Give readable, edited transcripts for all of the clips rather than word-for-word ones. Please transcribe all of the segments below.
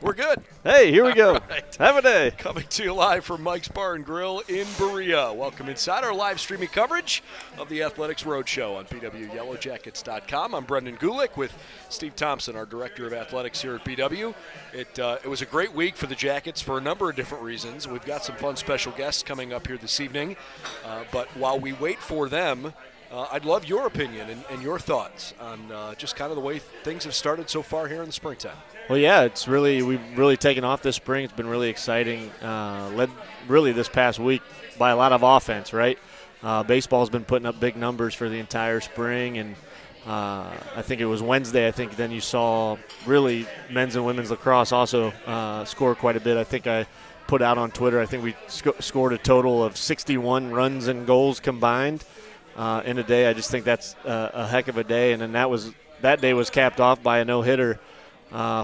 We're good. Hey, here we go. Right. Have a day. Coming to you live from Mike's Bar and Grill in Berea. Welcome inside our live streaming coverage of the Athletics Roadshow on BWYellowJackets.com. I'm Brendan Gulick with Steve Thompson, our Director of Athletics here at BW. It was a great week for the Jackets for a number of different reasons. We've got some fun special guests coming up here this evening. But while we wait for them, I'd love your opinion and your thoughts on just kind of the way things have started so far here in the springtime. Well, yeah, we've really taken off this spring. It's been really exciting. Led really this past week by a lot of offense, right? Baseball's been putting up big numbers for the entire spring, and I think it was Wednesday. I think then you saw really men's and women's lacrosse also score quite a bit. I think I put out on Twitter. I think we scored a total of 61 runs and goals combined in a day. I just think that's a heck of a day, and then that day was capped off by a no-hitter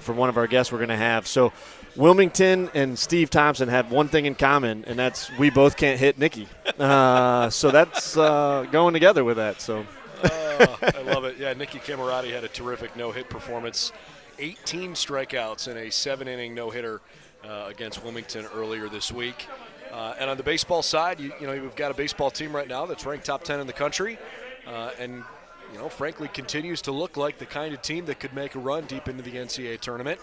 from one of our guests we're going to have. So Wilmington and Steve Thompson have one thing in common, and that's we both can't hit Nikki. So that's going together with that. So I love it. Yeah, Nikki Camarati had a terrific no-hit performance, 18 strikeouts in a 7-inning no-hitter against Wilmington earlier this week. And on the baseball side, we've got a baseball team right now that's ranked top 10 in the country, and frankly, continues to look like the kind of team that could make a run deep into the NCAA tournament.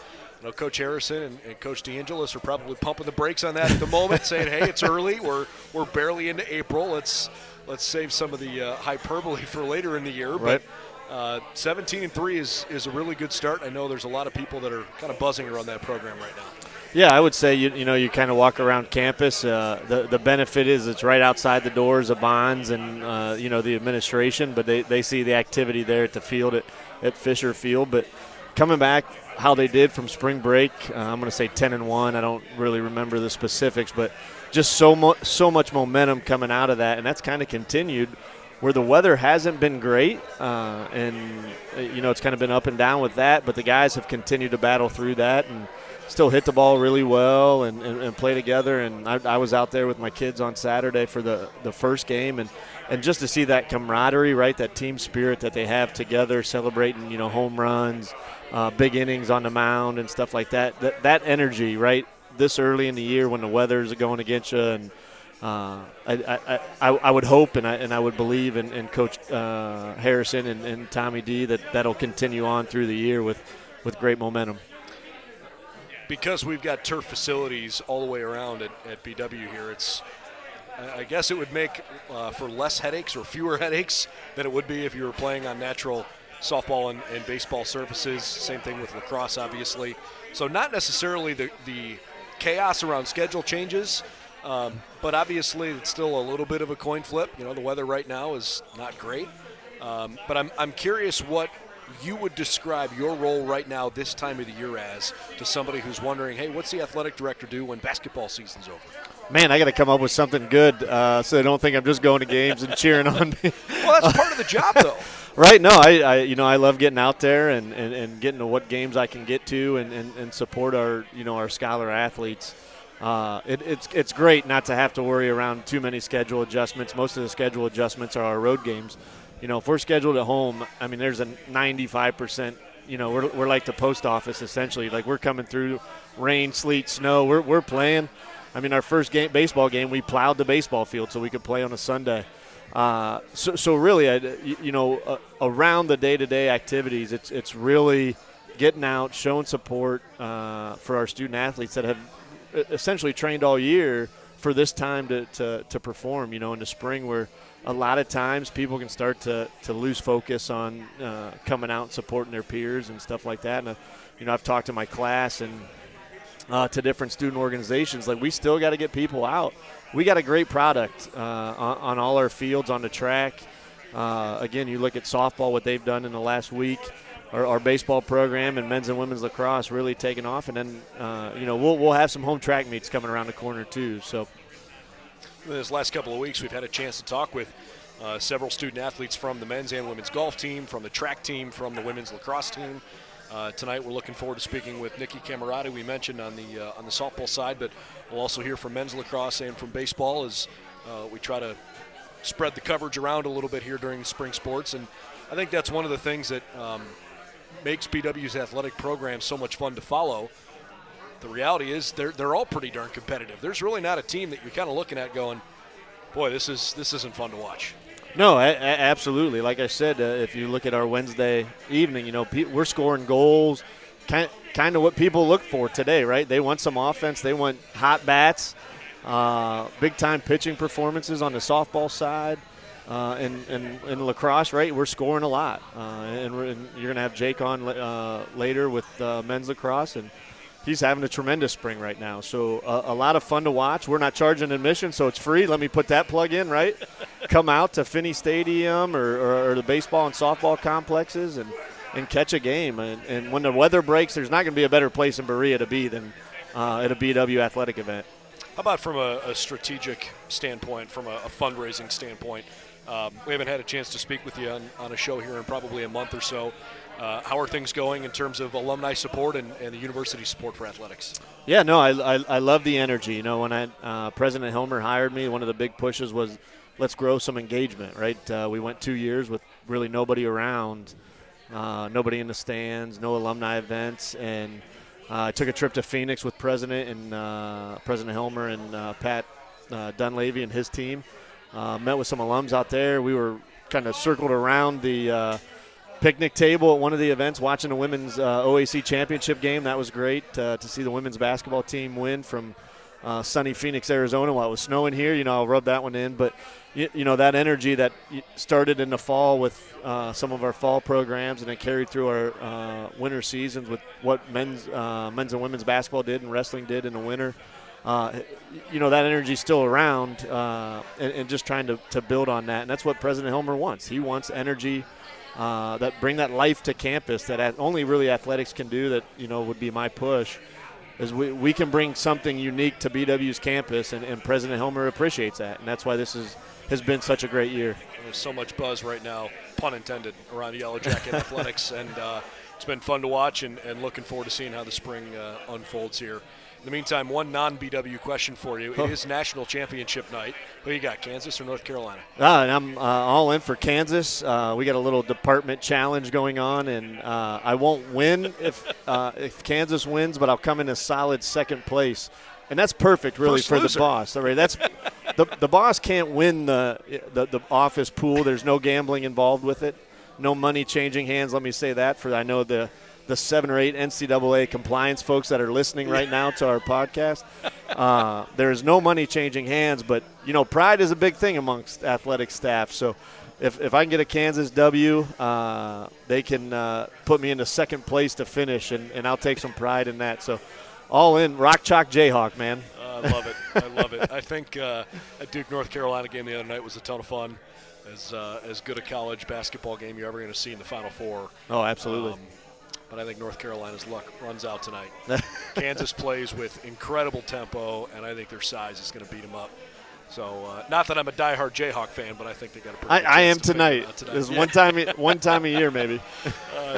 Coach Harrison and Coach DeAngelis are probably pumping the brakes on that at the moment, saying, "Hey, it's early. We're barely into April. Let's save some of the hyperbole for later in the year." Right. But 17-3 is a really good start. I know there's a lot of people that are kind of buzzing around that program right now. Yeah, I would say you kind of walk around campus. The benefit is it's right outside the doors of Bonds and the administration, but they see the activity there at the field at Fisher Field. But coming back, how they did from spring break, I'm going to say 10-1. I don't really remember the specifics, but just so much momentum coming out of that, and that's kind of continued. Where the weather hasn't been great, and it's kind of been up and down with that, but the guys have continued to battle through that and still hit the ball really well and play together. And I was out there with my kids on Saturday for the first game, and just to see that camaraderie, right, that team spirit that they have together, celebrating, home runs, big innings on the mound and stuff like that. That energy, right, this early in the year when the weather's going against you. And I would hope and I would believe in Coach Harrison and Tommy D that'll continue on through the year with great momentum. Because we've got turf facilities all the way around at BW here, I guess it would make for less headaches or fewer headaches than it would be if you were playing on natural softball and baseball surfaces. Same thing with lacrosse, obviously. So not necessarily the chaos around schedule changes, but obviously it's still a little bit of a coin flip. The weather right now is not great. But I'm curious what you would describe your role right now this time of the year as to somebody who's wondering, hey, what's the athletic director do when basketball season's over? Man, I got to come up with something good so they don't think I'm just going to games and cheering on me. Well, that's part of the job, though. Right. No, I love getting out there and getting to what games I can get to and support our scholar athletes. It's great not to have to worry around too many schedule adjustments. Most of the schedule adjustments are our road games. If we're scheduled at home, I mean, there's a 95%, we're like the post office essentially. Like we're coming through rain, sleet, snow. We're playing. I mean, our first baseball game, we plowed the baseball field so we could play on a Sunday. So really, around the day-to-day activities, it's really getting out, showing support for our student athletes that have essentially trained all year for this time to perform, in the spring where a lot of times people can start to lose focus on coming out and supporting their peers and stuff like that. And, I've talked to my class and to different student organizations. Like, we still got to get people out. We got a great product on all our fields, on the track. Again, you look at softball, what they've done in the last week. Our baseball program and men's and women's lacrosse really taking off. And then, we'll have some home track meets coming around the corner too. So in this last couple of weeks, we've had a chance to talk with several student athletes from the men's and women's golf team, from the track team, from the women's lacrosse team. Tonight we're looking forward to speaking with Nikki Camarati, we mentioned on the softball side, but we'll also hear from men's lacrosse and from baseball as we try to spread the coverage around a little bit here during the spring sports. And I think that's one of the things that makes BW's athletic program so much fun to follow. the reality is they're all pretty darn competitive. There's really not a team that you're kind of looking at going, boy, this isn't fun to watch. No, absolutely. Like I said, if you look at our Wednesday evening, we're scoring goals, kind of what people look for today, right? They want some offense. They want hot bats, big-time pitching performances on the softball side. In lacrosse, right, we're scoring a lot. And you're going to have Jake on later with men's lacrosse, and he's having a tremendous spring right now. So a lot of fun to watch. We're not charging admission, so it's free. Let me put that plug in, right? Come out to Finney Stadium or the baseball and softball complexes and catch a game. And when the weather breaks, there's not going to be a better place in Berea to be than at a BW athletic event. How about from a strategic standpoint, from a fundraising standpoint? We haven't had a chance to speak with you on a show here in probably a month or so. How are things going in terms of alumni support and the university support for athletics? Yeah, no, I love the energy. When President Helmer hired me, one of the big pushes was let's grow some engagement, right? We went 2 years with really nobody around, nobody in the stands, no alumni events, and I took a trip to Phoenix with President Helmer and Pat Dunleavy and his team. Met with some alums out there. We were kind of circled around the picnic table at one of the events watching the women's OAC championship game. That was great to see the women's basketball team win from sunny Phoenix, Arizona while it was snowing here. I'll rub that one in. But, that energy that started in the fall with some of our fall programs and then carried through our winter seasons with what men's and women's basketball did and wrestling did in the winter. That energy's still around and just trying to build on that. And that's what President Helmer wants. He wants energy that bring that life to campus that only really athletics can do that, would be my push, is we can bring something unique to BW's campus, and President Helmer appreciates that. And that's why this has been such a great year. There's so much buzz right now, pun intended, around Yellow Jacket athletics, and it's been fun to watch and looking forward to seeing how the spring unfolds here. In the meantime, one non-BW question for you. It is national championship night. Who you got, Kansas or North Carolina? And I'm all in for Kansas. We got a little department challenge going on, and I won't win if Kansas wins, but I'll come in a solid second place. And that's perfect, really, First for loser. the boss. All right, that's the boss can't win the office pool. There's no gambling involved with it, no money changing hands. Let me say that I know the 7 or 8 NCAA compliance folks that are listening right now to our podcast. There is no money changing hands, but, pride is a big thing amongst athletic staff. So if I can get a Kansas W, they can put me into second place to finish, and I'll take some pride in that. So all in, Rock Chalk Jayhawk, man. I love it. I love it. I think that Duke North Carolina game the other night was a ton of fun. As good a college basketball game you're ever going to see in the Final Four. Oh, absolutely. But I think North Carolina's luck runs out tonight. Kansas plays with incredible tempo, and I think their size is going to beat them up. So, not that I'm a diehard Jayhawk fan, but I think they got a pretty good I am chance to tonight. There's one time a year, maybe.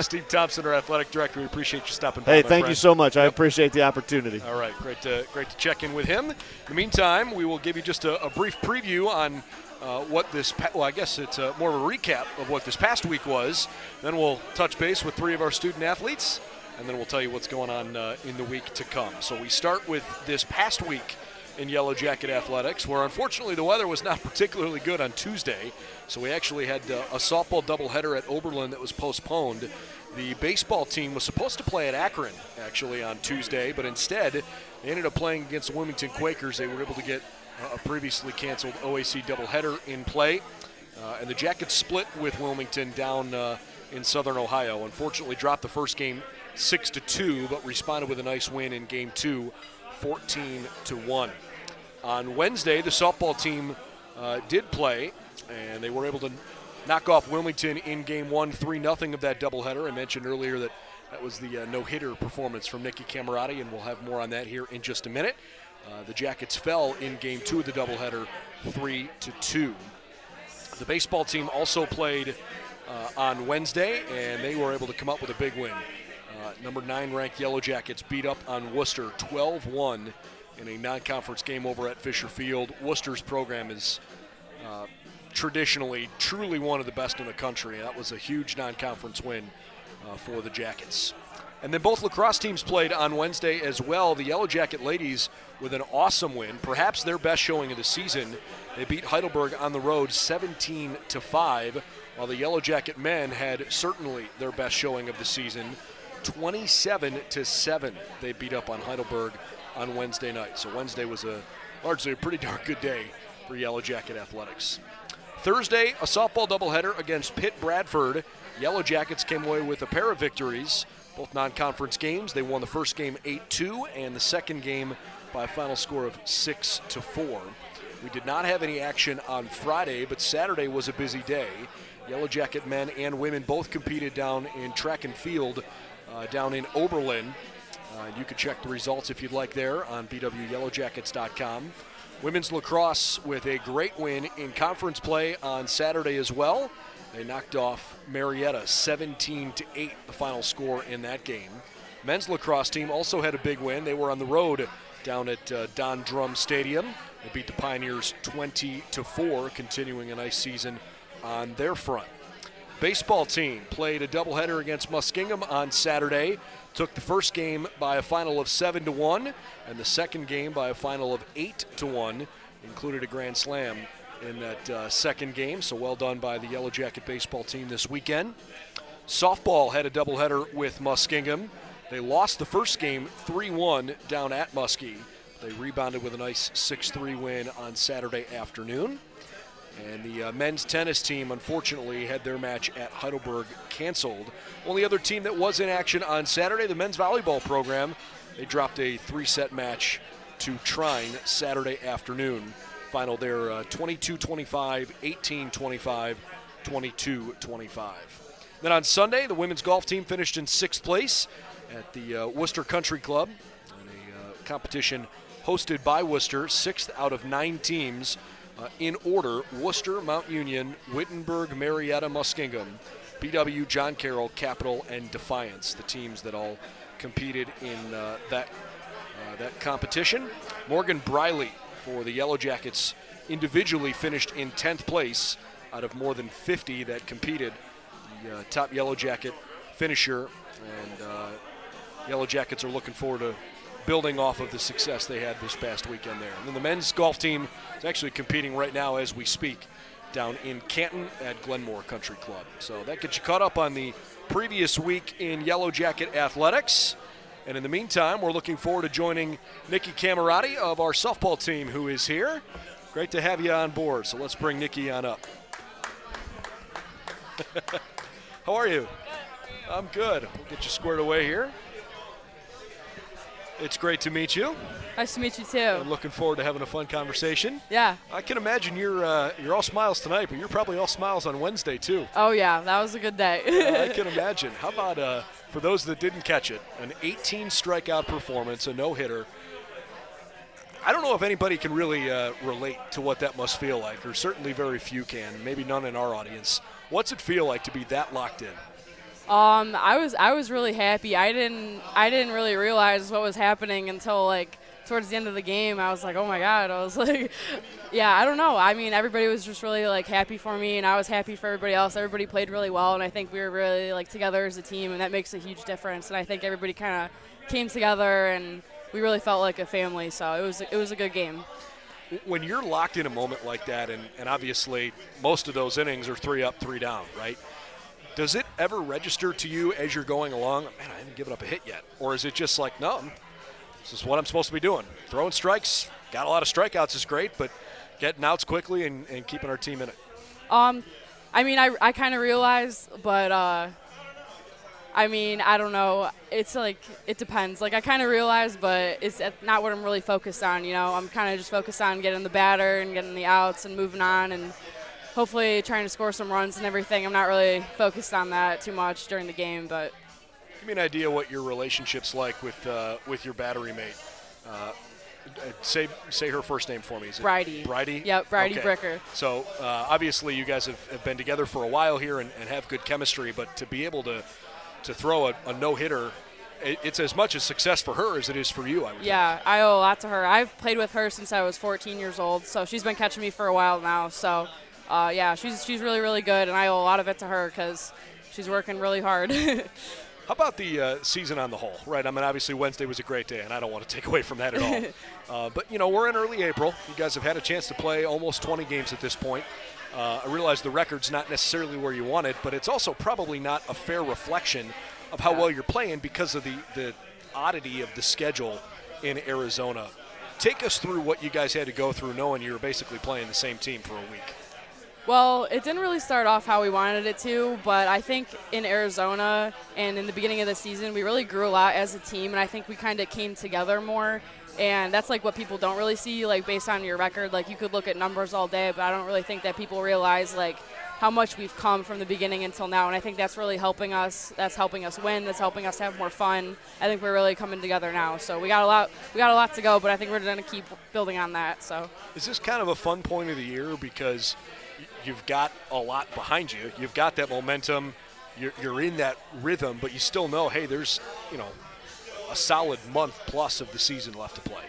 Steve Thompson, our athletic director, we appreciate you stopping by. Hey, thank you so much. I appreciate the opportunity. All right, great to check in with him. In the meantime, we will give you just a brief preview on I guess it's more of a recap of what this past week was. Then we'll touch base with 3 of our student athletes, and then we'll tell you what's going on in the week to come. So we start with this past week in Yellow Jacket athletics, where unfortunately the weather was not particularly good on Tuesday. So we actually had a softball doubleheader at Oberlin that was postponed. The baseball team was supposed to play at Akron, actually, on Tuesday, but instead they ended up playing against the Wilmington Quakers. They were able to get a previously canceled OAC doubleheader in play. And the Jackets split with Wilmington down in southern Ohio. Unfortunately dropped the first game 6-2, but responded with a nice win in game 2, 14-1. On Wednesday, the softball team did play, and they were able to knock off Wilmington in game 1, 3-0 of that doubleheader. I mentioned earlier that was the no-hitter performance from Nikki Camarati, and we'll have more on that here in just a minute. The Jackets fell in game 2 of the doubleheader, 3-2. The baseball team also played on Wednesday, and they were able to come up with a big win. Number 9 ranked Yellow Jackets beat up on Worcester 12-1 in a non-conference game over at Fisher Field. Worcester's program is traditionally truly one of the best in the country. That was a huge non-conference win for the Jackets. And then both lacrosse teams played on Wednesday as well. The Yellow Jacket ladies with an awesome win, perhaps their best showing of the season. They beat Heidelberg on the road 17-5, while the Yellow Jacket men had certainly their best showing of the season, 27-7. They beat up on Heidelberg on Wednesday night. So Wednesday was largely a pretty darn good day for Yellow Jacket athletics. Thursday, a softball doubleheader against Pitt Bradford. Yellow Jackets came away with a pair of victories, both non-conference games. They won the first game 8-2 and the second game by a final score of 6-4. We did not have any action on Friday, but Saturday was a busy day. Yellow Jacket men and women both competed down in track and field down in Oberlin. You can check the results if you'd like there on bwyellowjackets.com. Women's lacrosse with a great win in conference play on Saturday as well. They knocked off Marietta 17-8, the final score in that game. Men's lacrosse team also had a big win. They were on the road down at Don Drum Stadium. They beat the Pioneers 20-4, continuing a nice season on their front. Baseball team played a doubleheader against Muskingum on Saturday. Took the first game by a final of 7-1, and the second game by a final of 8-1. Included a grand slam in that second game, so well done by the Yellow Jacket baseball team this weekend. Softball had a doubleheader with Muskingum. They lost the first game 3-1 down at Muskie. They rebounded with a nice 6-3 win on Saturday afternoon. And the men's tennis team, unfortunately, had their match at Heidelberg canceled. Only other team that was in action on Saturday, the men's volleyball program. They dropped a 3-set match to Trine Saturday afternoon. Final there 22-25, 18-25, 22-25. Then on Sunday, the women's golf team finished in 6th place at the Worcester Country Club in a competition hosted by Worcester, 6th out of 9 teams. In order, Worcester, Mount Union, Wittenberg, Marietta, Muskingum, BW, John Carroll, Capital, and Defiance, the teams that all competed in that competition. Morgan Briley for the Yellow Jackets individually finished in 10th place out of more than 50 that competed. The top Yellow Jacket finisher, and Yellow Jackets are looking forward to building off of the success they had this past weekend there. And then the men's golf team is actually competing right now as we speak down in Canton at Glenmore Country Club. So that gets you caught up on the previous week in Yellow Jacket athletics. And in the meantime, we're looking forward to joining Nikki Camarati of our softball team, who is here. Great to have you on board. So let's bring Nikki on up. How are you? Good. I'm good. We'll get you squared away here. It's great to meet you. Nice to meet you too. I'm looking forward to having a fun conversation. Yeah. I can imagine you're all smiles tonight, but you're probably all smiles on Wednesday too. Oh yeah, that was a good day. I can imagine. How about for those that didn't catch it, an 18 strikeout performance, a no-hitter. I don't know if anybody can really relate to what that must feel like, or certainly very few can, maybe none in our audience. What's it feel like to be that locked in? I was really happy. I didn't really realize what was happening until like towards the end of the game. I was like, oh my God. I was like, yeah, I don't know. I mean, everybody was just really like happy for me, and I was happy for everybody else. Everybody played really well, and I think we were really like together as a team, and that makes a huge difference. And I think everybody kind of came together, and we really felt like a family. So it was a good game. When you're locked in a moment like that, and obviously most of those innings are 3 up, 3 down, right? Does it ever register to you as you're going along, man, I haven't given up a hit yet? Or is it just like, no, this is what I'm supposed to be doing? Throwing strikes, got a lot of strikeouts is great, but getting outs quickly and keeping our team in it. I mean, I kind of realized, but I mean, I don't know. It's like, it depends. Like, I kind of realized, but it's not what I'm really focused on, you know? I'm kind of just focused on getting the batter and getting the outs and moving on and hopefully trying to score some runs and everything. I'm not really focused on that too much during the game, but. Give me an idea what your relationship's like with your battery mate. Say her first name for me. Is it Bridie. Bridie? Yep, Bridie okay. Bricker. So obviously you guys have been together for a while here and have good chemistry, but to be able to throw a no-hitter, it's as much a success for her as it is for you, I would think. I owe a lot to her. I've played with her since I was 14 years old, so she's been catching me for a while now. So, she's really, really good, and I owe a lot of it to her because she's working really hard. How about the season on the whole, right? I mean, obviously Wednesday was a great day, and I don't want to take away from that at all. But, we're in early April. You guys have had a chance to play almost 20 games at this point. I realize the record's not necessarily where you want it, but it's also probably not a fair reflection of how well you're playing because of the oddity of the schedule in Arizona. Take us through what you guys had to go through knowing you were basically playing the same team for a week. Well, it didn't really start off how we wanted it to, but I think in Arizona and in the beginning of the season, we really grew a lot as a team, and I think we kind of came together more. And that's like what people don't really see, like based on your record. Like you could look at numbers all day, but I don't really think that people realize like how much we've come from the beginning until now. And I think that's really helping us. That's helping us win. That's helping us have more fun. I think we're really coming together now. So we got a lot to go, but I think we're going to keep building on that. So is this kind of a fun point of the year because you've got a lot behind you? You've got that momentum. You're in that rhythm, but you still know, hey, there's a solid month plus of the season left to play.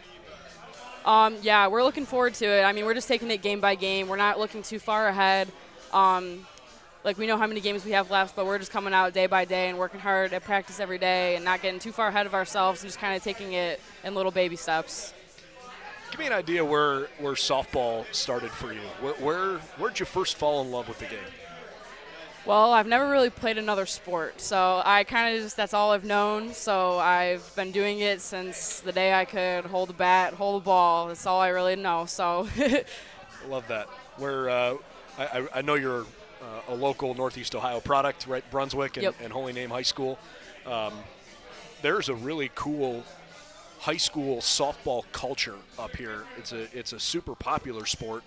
Yeah, we're looking forward to it. I mean, we're just taking it game by game. We're not looking too far ahead. We know how many games we have left, but we're just coming out day by day and working hard at practice every day and not getting too far ahead of ourselves and just kind of taking it in little baby steps. Give me an idea where softball started for you. Where'd you first fall in love with the game? Well, I've never really played another sport, so I kind of just, that's all I've known. So I've been doing it since the day I could hold a bat, hold a ball. That's all I really know. So love that. I know you're a local Northeast Ohio product, right? Brunswick and, yep. and Holy Name High School. There's a really cool high school softball culture up here. It's a super popular sport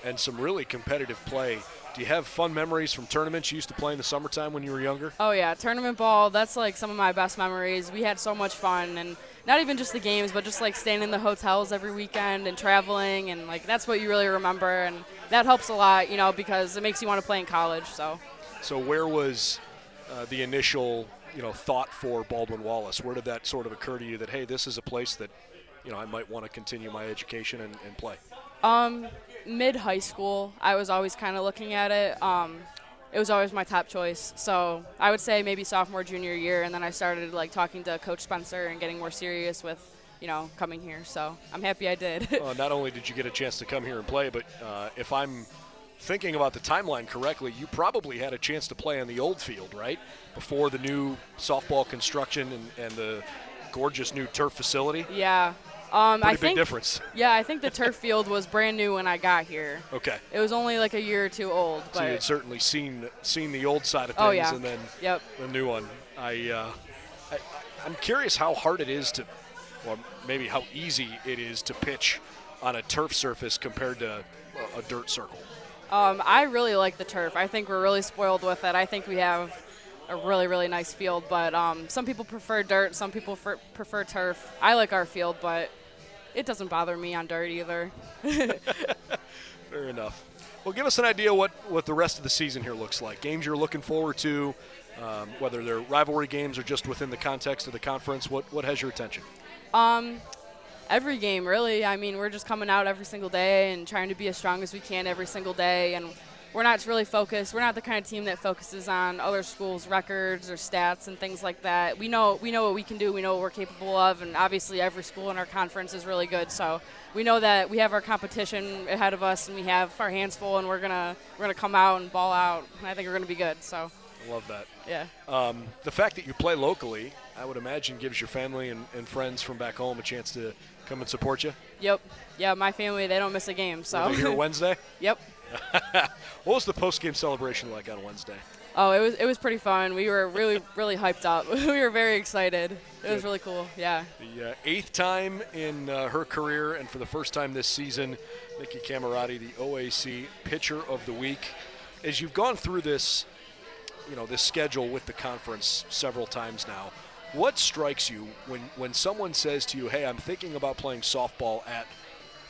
and some really competitive play. Do you have fun memories from tournaments you used to play in the summertime when you were younger? Oh, yeah. Tournament ball, that's like some of my best memories. We had so much fun, and not even just the games, but just like staying in the hotels every weekend and traveling, and like that's what you really remember, and that helps a lot, because it makes you want to play in college. So where was the initial, thought for Baldwin Wallace? Where did that sort of occur to you that, hey, this is a place that, I might want to continue my education and play? Mid-high school, I was always kind of looking at it. It was always my top choice. So I would say maybe sophomore, junior year, and then I started talking to Coach Spencer and getting more serious with, coming here. So I'm happy I did. Not only did you get a chance to come here and play, but if I'm thinking about the timeline correctly, you probably had a chance to play on the old field, right? Before the new softball construction and the gorgeous new turf facility. Yeah. Big difference. Yeah, I think the turf field was brand new when I got here. Okay. It was only like a year or two old. So you had certainly seen the old side of things, oh, yeah. And then yep. the new one. I'm curious how hard it is or maybe how easy it is to pitch on a turf surface compared to a dirt circle. I really like the turf. I think we're really spoiled with it. I think we have a really, really nice field, but some people prefer dirt, some people prefer turf. I like our field, but it doesn't bother me on dirt either. Fair enough. Well, give us an idea what the rest of the season here looks like. Games you're looking forward to, whether they're rivalry games or just within the context of the conference. What has your attention? Every game, really. I mean, we're just coming out every single day and trying to be as strong as we can every single day, and we're not really focused. We're not the kind of team that focuses on other schools' records or stats and things like that. We know what we can do. We know what we're capable of, and obviously every school in our conference is really good. So we know that we have our competition ahead of us, and we have our hands full, and we're gonna come out and ball out. And I think we're gonna be good. So. I love that. Yeah. The fact that you play locally, I would imagine, gives your family and friends from back home a chance to come and support you. Yep. Yeah, my family, they don't miss a game. So. Are they here Wednesday? Yep. What was the post-game celebration like on Wednesday? Oh, it was pretty fun. We were really, really hyped up. We were very excited. It was really cool, yeah. The 8th time in her career, and for the first time this season, Nikki Camarati, the OAC Pitcher of the Week. As you've gone through this, this schedule with the conference several times now, what strikes you when someone says to you, hey, I'm thinking about playing softball at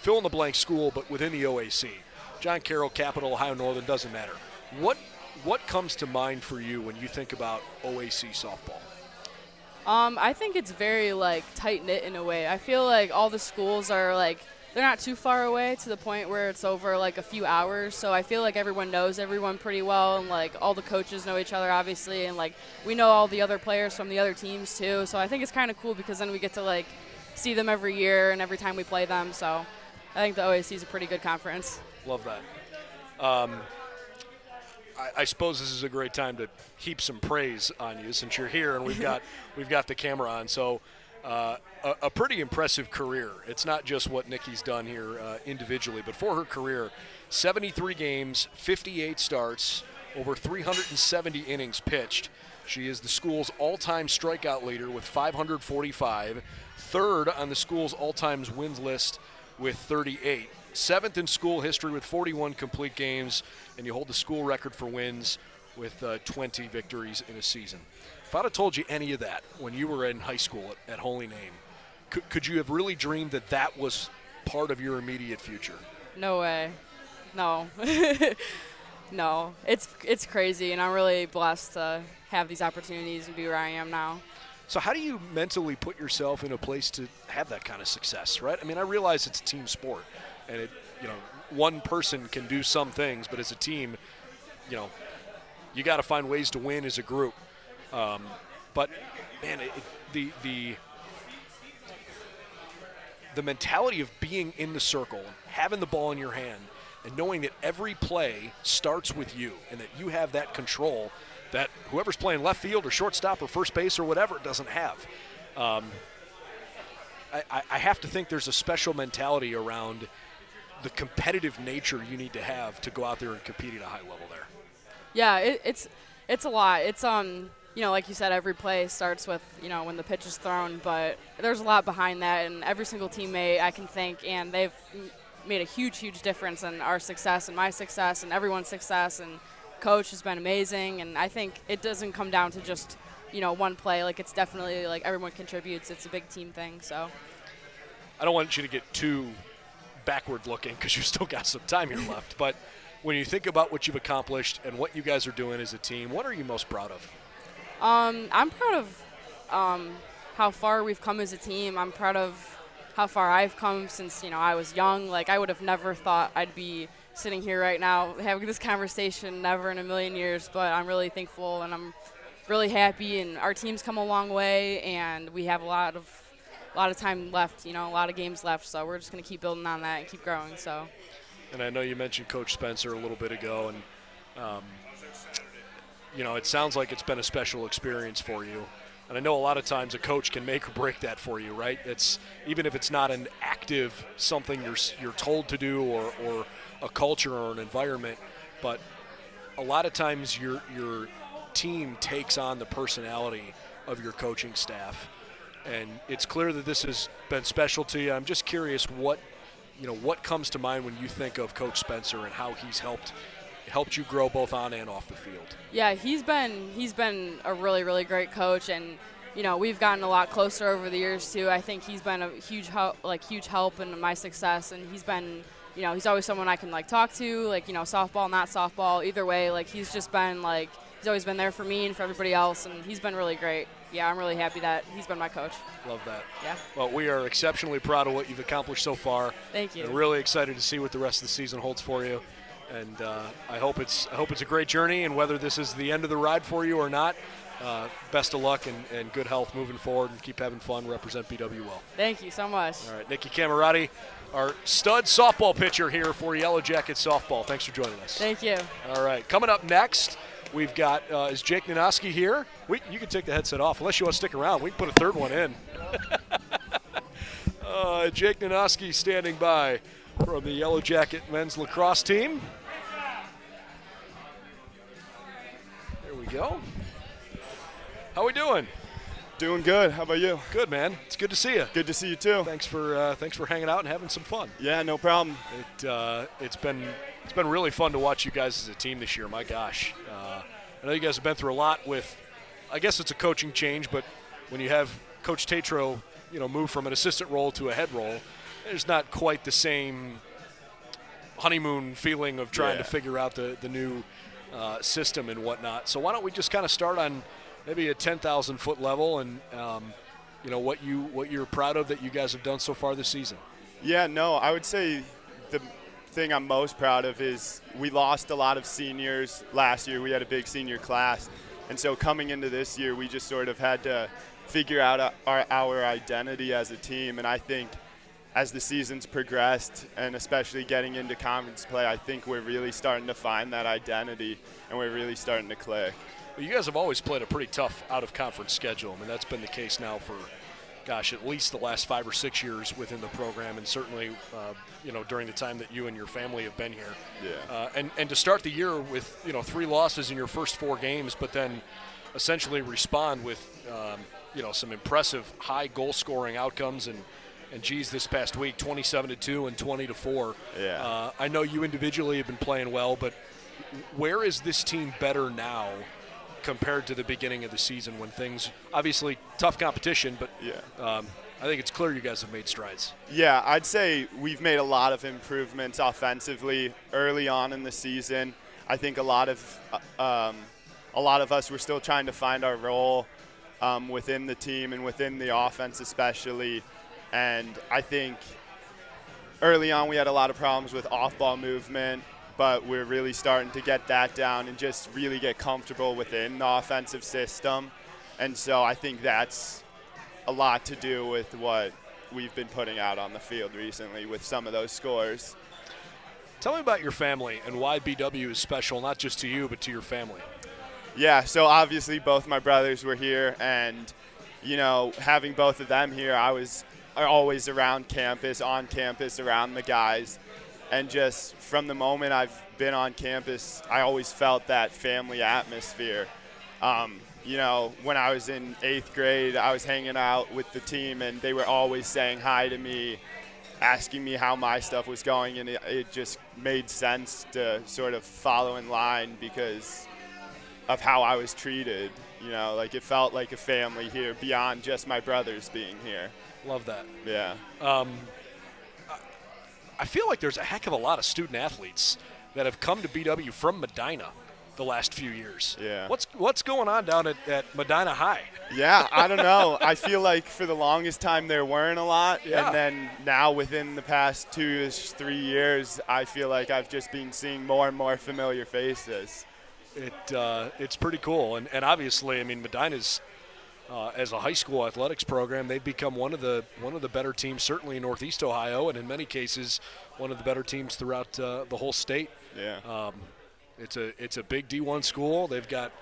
fill-in-the-blank school, but within the OAC? John Carroll, Capital, Ohio Northern, doesn't matter. What comes to mind for you when you think about OAC softball? I think it's very tight knit in a way. I feel like all the schools are they're not too far away to the point where it's over like a few hours. So I feel like everyone knows everyone pretty well, and like all the coaches know each other obviously, and like we know all the other players from the other teams too. So I think it's kind of cool because then we get to like see them every year and every time we play them. So I think the OAC is a pretty good conference. Love that. I suppose this is a great time to heap some praise on you since you're here and we've got the camera on. So a pretty impressive career. It's not just what Nikki's done here individually, but for her career, 73 games, 58 starts, over 370 innings pitched. She is the school's all-time strikeout leader with 545, third on the school's all-time wins list with 38. Seventh in school history with 41 complete games, and you hold the school record for wins with 20 victories in a season. If I'd have told you any of that when you were in high school at Holy Name, could you have really dreamed that that was part of your immediate future? No way. No. No. It's crazy, and I'm really blessed to have these opportunities and be where I am now. So how do you mentally put yourself in a place to have that kind of success, right? I mean, I realize it's a team sport, and one person can do some things, but as a team, you got to find ways to win as a group. But man, the mentality of being in the circle, having the ball in your hand, and knowing that every play starts with you, and that you have that control that whoever's playing left field or shortstop or first base or whatever doesn't have. I have to think there's a special mentality around the competitive nature you need to have to go out there and compete at a high level there. Yeah, it's a lot. It's like you said, every play starts with when the pitch is thrown, but there's a lot behind that, and every single teammate I can thank, and they've made a huge difference in our success and my success and everyone's success, and coach has been amazing, and I think it doesn't come down to just one play. Like, it's definitely like everyone contributes. It's a big team thing. So I don't want you to get too backward looking because you still got some time here left, but when you think about what you've accomplished and what you guys are doing as a team, what are you most proud of? I'm proud of how far we've come as a team. I'm proud of how far I've come since I was young. Like, I would have never thought I'd be sitting here right now having this conversation, never in a million years, but I'm really thankful and I'm really happy, and our team's come a long way, and we have a lot of time left, a lot of games left, so we're just going to keep building on that and keep growing. So. And I know you mentioned Coach Spencer a little bit ago, and it sounds like it's been a special experience for you. And I know a lot of times a coach can make or break that for you, right? It's even if it's not an active something you're told to do or a culture or an environment, but a lot of times your team takes on the personality of your coaching staff. And it's clear that this has been special to you. I'm just curious what comes to mind when you think of Coach Spencer and how he's helped you grow both on and off the field. Yeah, he's been a really great coach, and we've gotten a lot closer over the years too. I think he's been a huge help in my success, and he's been he's always someone I can talk to, softball, not softball, either way. He's just been he's always been there for me and for everybody else, and he's been really great. Yeah, I'm really happy that he's been my coach. Love that. Yeah. Well, we are exceptionally proud of what you've accomplished so far. Thank you. And really excited to see what the rest of the season holds for you. And I hope it's a great journey, and whether this is the end of the ride for you or not, best of luck and good health moving forward, and keep having fun. Represent BW well. Thank you so much. All right, Nikki Camarati, our stud softball pitcher here for Yellow Jackets softball. Thanks for joining us. Thank you. All right, coming up next, we've got is Jake Nanosky here. You can take the headset off unless you want to stick around. We can put a third one in. Jake Nanosky standing by from the Yellow Jacket men's lacrosse team. There we go. How we doing? Doing good. How about you? Good, man. It's good to see you. Good to see you too. Thanks for hanging out and having some fun. Yeah, no problem. It's been really fun to watch you guys as a team this year. My gosh, I know you guys have been through a lot with. I guess it's a coaching change, but when you have Coach Tatro, move from an assistant role to a head role, there's not quite the same honeymoon feeling of trying to figure out the new system and whatnot. So why don't we just kind of start on maybe a 10,000-foot level and what you're proud of that you guys have done so far this season. Yeah, no, I would say the thing I'm most proud of is we lost a lot of seniors last year. We had a big senior class. And so coming into this year, we just sort of had to figure out our identity as a team. And I think as the season's progressed, and especially getting into conference play, I think we're really starting to find that identity, and we're really starting to click. Well, you guys have always played a pretty tough out-of-conference schedule. I mean, that's been the case now for, at least the last 5 or 6 years within the program, and certainly, during the time that you and your family have been here. Yeah. And to start the year with, 3 losses in your first 4 games, but then essentially respond with, some impressive high goal-scoring outcomes, and geez, this past week, 27-2 and 20-4. Yeah. I know you individually have been playing well, but where is this team better now compared to the beginning of the season when things, obviously tough competition, but yeah. I think it's clear you guys have made strides. Yeah, I'd say we've made a lot of improvements offensively early on in the season. I think a lot of us were still trying to find our role within the team and within the offense especially. And I think early on we had a lot of problems with off-ball movement, but we're really starting to get that down and just really get comfortable within the offensive system. And so I think that's a lot to do with what we've been putting out on the field recently with some of those scores. Tell me about your family and why BW is special, not just to you, but to your family. Yeah, so obviously both my brothers were here, and, having both of them here, I was always around campus, on campus, around the guys. And just from the moment I've been on campus, I always felt that family atmosphere. When I was in 8th grade, I was hanging out with the team, and they were always saying hi to me, asking me how my stuff was going, and it just made sense to sort of follow in line because of how I was treated. It felt like a family here beyond just my brothers being here. Love that. Yeah. I feel like there's a heck of a lot of student athletes that have come to BW from Medina the last few years. Yeah. What's going on down at Medina High? Yeah, I don't know. I feel like for the longest time there weren't a lot, yeah. And then now within the past 2-3 years, I feel like I've just been seeing more and more familiar faces. It's pretty cool, and obviously, I mean, Medina's as a high school athletics program, they've become one of the better teams, certainly in Northeast Ohio, and in many cases, one of the better teams throughout the whole state. Yeah. It's a big D1 school. They've got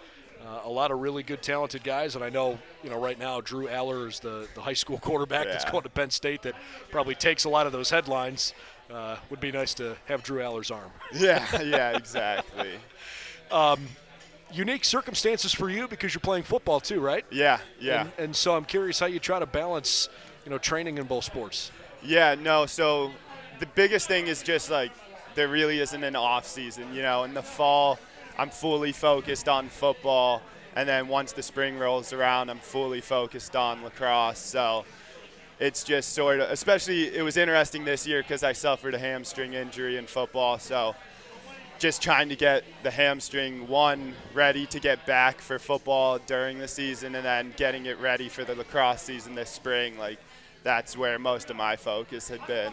a lot of really good, talented guys, and I know right now Drew Aller is the high school quarterback that's going to Penn State that probably takes a lot of those headlines. Would be nice to have Drew Aller's arm. Yeah, exactly. Unique circumstances for you because you're playing football too, right? Yeah. And so I'm curious how you try to balance, training in both sports. Yeah, no, so the biggest thing is just there really isn't an off season, in the fall I'm fully focused on football, and then once the spring rolls around I'm fully focused on lacrosse. So it's just sort of, especially it was interesting this year because I suffered a hamstring injury in football, so just trying to get the hamstring, ready to get back for football during the season, and then getting it ready for the lacrosse season this spring. That's where most of my focus had been.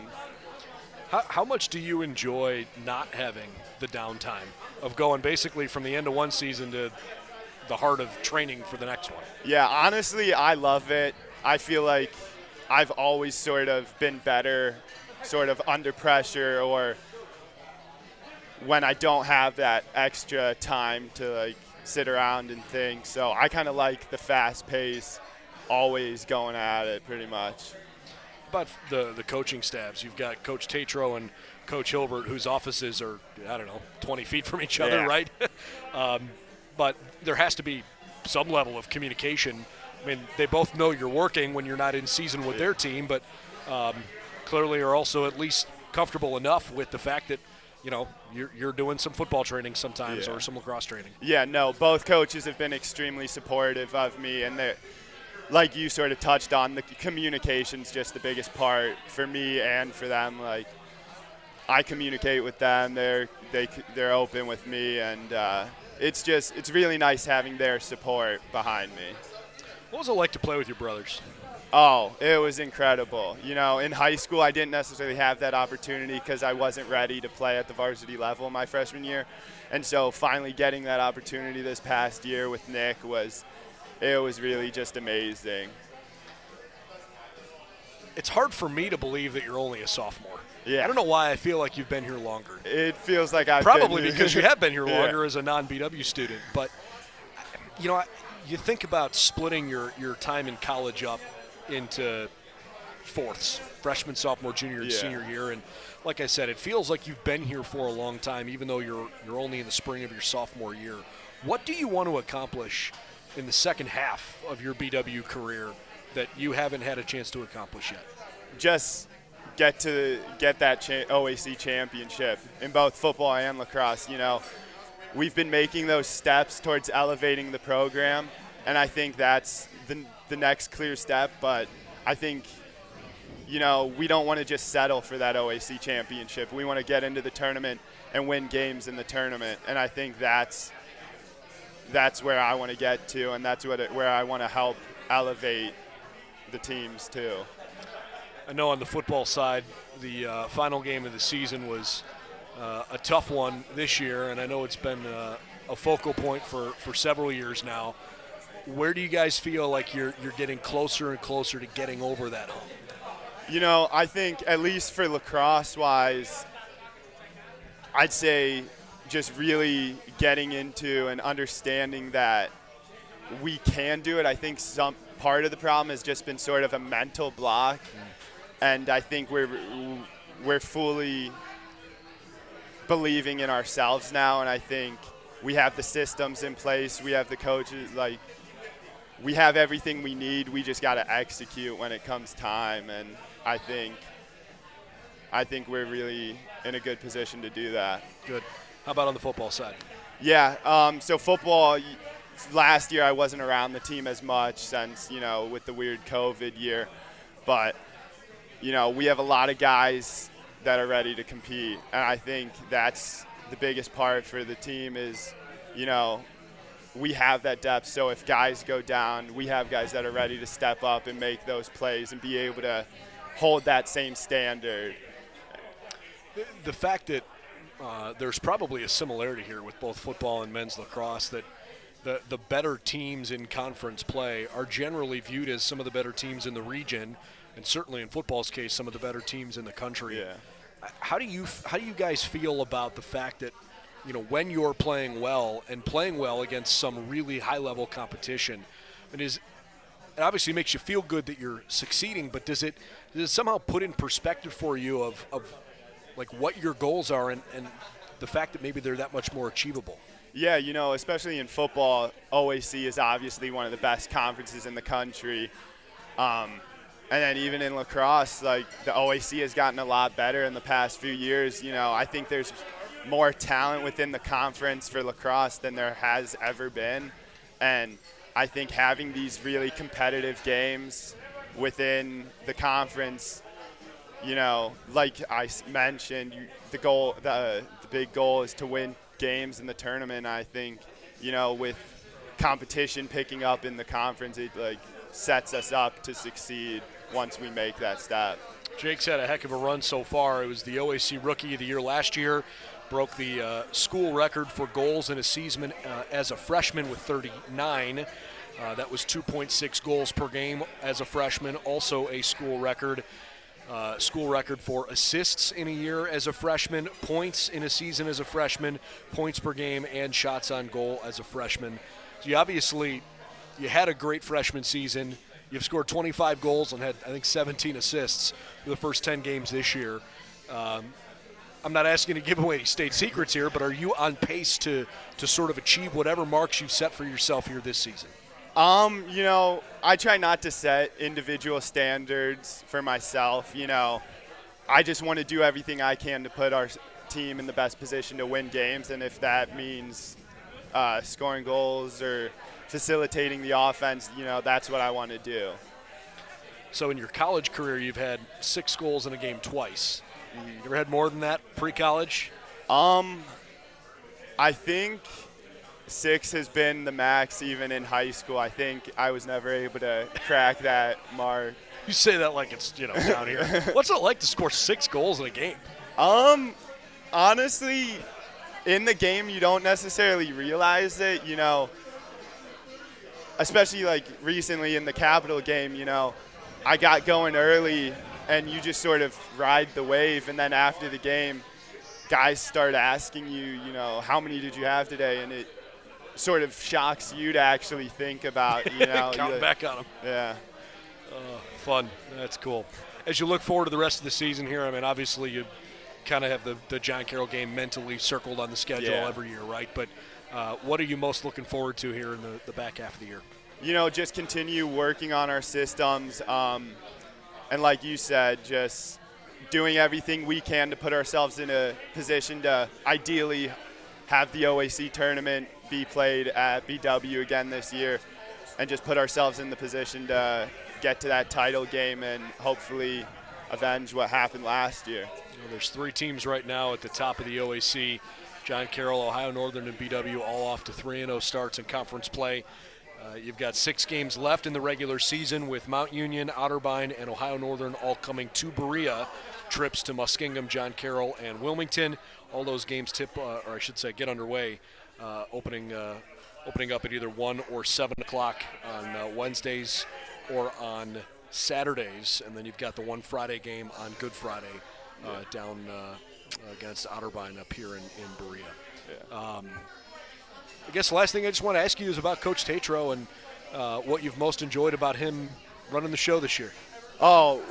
How much do you enjoy not having the downtime of going basically from the end of one season to the heart of training for the next one? Yeah, honestly, I love it. I feel like I've always sort of been better sort of under pressure or when I don't have that extra time to sit around and think. So I kind of like the fast pace, always going at it pretty much. About the coaching staffs, you've got Coach Tatro and Coach Hilbert, whose offices are, 20 feet from each other, right? But there has to be some level of communication. I mean, they both know you're working when you're not in season with their team, but clearly are also at least comfortable enough with the fact that you're doing some football training sometimes or some lacrosse training. Yeah, no, both coaches have been extremely supportive of me, and like you sort of touched on, the communication's just the biggest part for me and for them. I communicate with them, they're open with me, and it's really nice having their support behind me. What was it like to play with your brothers? Oh, it was incredible. You know, in high school, I didn't necessarily have that opportunity because I wasn't ready to play at the varsity level my freshman year. And so finally getting that opportunity this past year with Nick was really just amazing. It's hard for me to believe that you're only a sophomore. Yeah. I don't know why I feel like you've been here longer. It feels like I've Probably been because you have been here Yeah. longer as a non-BW student. But, you know, you think about splitting your time in college up into fourths, freshman, sophomore, junior, and Yeah. senior year. And like I said, it feels like you've been here for a long time, even though you're only in the spring of your sophomore year. What do you want to accomplish in the second half of your BW career that you haven't had a chance to accomplish yet? Just get that OAC championship in both football and lacrosse. You know, we've been making those steps towards elevating the program, and I think that's the next clear step. But I think, you know, we don't want to just settle for that OAC championship. We want to get into the tournament and win games in the tournament, and I think that's where I want to get to, and that's where I want to help elevate the teams too. I know on the football side, the final game of the season was a tough one this year, and I know it's been a focal point for several years now. Where do you guys feel like you're getting closer and closer to getting over that hump? You know, I think at least for lacrosse-wise, I'd say just really getting into and understanding that we can do it. I think some part of the problem has just been sort of a mental block, and I think we're fully believing in ourselves now, and I think we have the systems in place, we have the coaches, like we have everything we need. We just got to execute when it comes time, and I think we're really in a good position to do that. Good. How about on the football side? Yeah, so football, last year I wasn't around the team as much since, you know, with the weird COVID year. But, you know, we have a lot of guys that are ready to compete. And I think that's the biggest part for the team is, you know, we have that depth. So if guys go down, we have guys that are ready to step up and make those plays and be able to hold that same standard. The fact that there's probably a similarity here with both football and men's lacrosse, that the better teams in conference play are generally viewed as some of the better teams in the region, and certainly in football's case, some of the better teams in the country. Yeah. How do you guys feel about the fact that, you know, when you're playing well and playing well against some really high-level competition, it obviously makes you feel good that you're succeeding, but does it somehow put in perspective for you of like what your goals are and the fact that maybe they're that much more achievable? Yeah, you know, especially in football, OAC is obviously one of the best conferences in the country. And then even in lacrosse, like the OAC has gotten a lot better in the past few years. You know, I think there's more talent within the conference for lacrosse than there has ever been. And I think having these really competitive games within the conference, you know, like I mentioned, the big goal is to win games in the tournament. I think, you know, with competition picking up in the conference, it like sets us up to succeed once we make that step. Jake's had a heck of a run so far. It was the OAC Rookie of the Year last year, broke the school record for goals in a season as a freshman with 39. That was 2.6 goals per game as a freshman, also a school record. School record for assists in a year as a freshman, points in a season as a freshman, points per game, and shots on goal as a freshman. So you had a great freshman season. You've scored 25 goals and had, I think, 17 assists for the first 10 games this year. I'm not asking you to give away any state secrets here, but are you on pace to sort of achieve whatever marks you've set for yourself here this season? You know, I try not to set individual standards for myself. You know, I just want to do everything I can to put our team in the best position to win games, and if that means scoring goals or facilitating the offense, you know, that's what I want to do. So in your college career, you've had 6 goals in a game twice. You ever had more than that pre-college? I think 6 has been the max even in high school. I think I was never able to crack that mark. You say that like it's, down here. What's it like to score 6 goals in a game? Honestly, in the game you don't necessarily realize it, especially like recently in the Capital game, I got going early and you just sort of ride the wave, and then after the game guys start asking you, how many did you have today, and it sort of shocks you to actually think about, counting back on them. Yeah. Fun. That's cool. As you look forward to the rest of the season here, I mean, obviously you kind of have the John Carroll game mentally circled on the schedule every year, right? But what are you most looking forward to here in the back half of the year? Just continue working on our systems. And like you said, just doing everything we can to put ourselves in a position to ideally have the OAC tournament be played at BW again this year, and just put ourselves in the position to get to that title game and hopefully avenge what happened last year. There's 3 teams right now at the top of the OAC. John Carroll, Ohio Northern, and BW all off to 3-0 starts in conference play. You've got 6 games left in the regular season with Mount Union, Otterbein, and Ohio Northern all coming to Berea. Trips to Muskingum, John Carroll, and Wilmington. All those games get underway, opening up at either 1 or 7 o'clock on Wednesdays or on Saturdays. And then you've got the one Friday game on Good Friday down against Otterbein up here in Berea. Yeah. I guess the last thing I just want to ask you is about Coach Tatro and what you've most enjoyed about him running the show this year. Oh,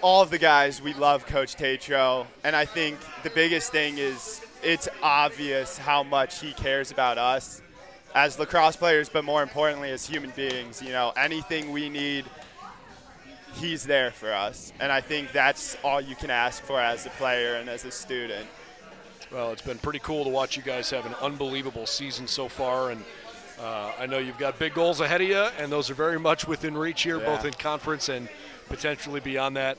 all of the guys, we love Coach Tatro, and I think the biggest thing is it's obvious how much he cares about us as lacrosse players, but more importantly as human beings. Anything we need, he's there for us, and I think that's all you can ask for as a player and as a student. Well, it's been pretty cool to watch you guys have an unbelievable season so far, and I know you've got big goals ahead of you, and those are very much within reach here, both in conference and potentially beyond that,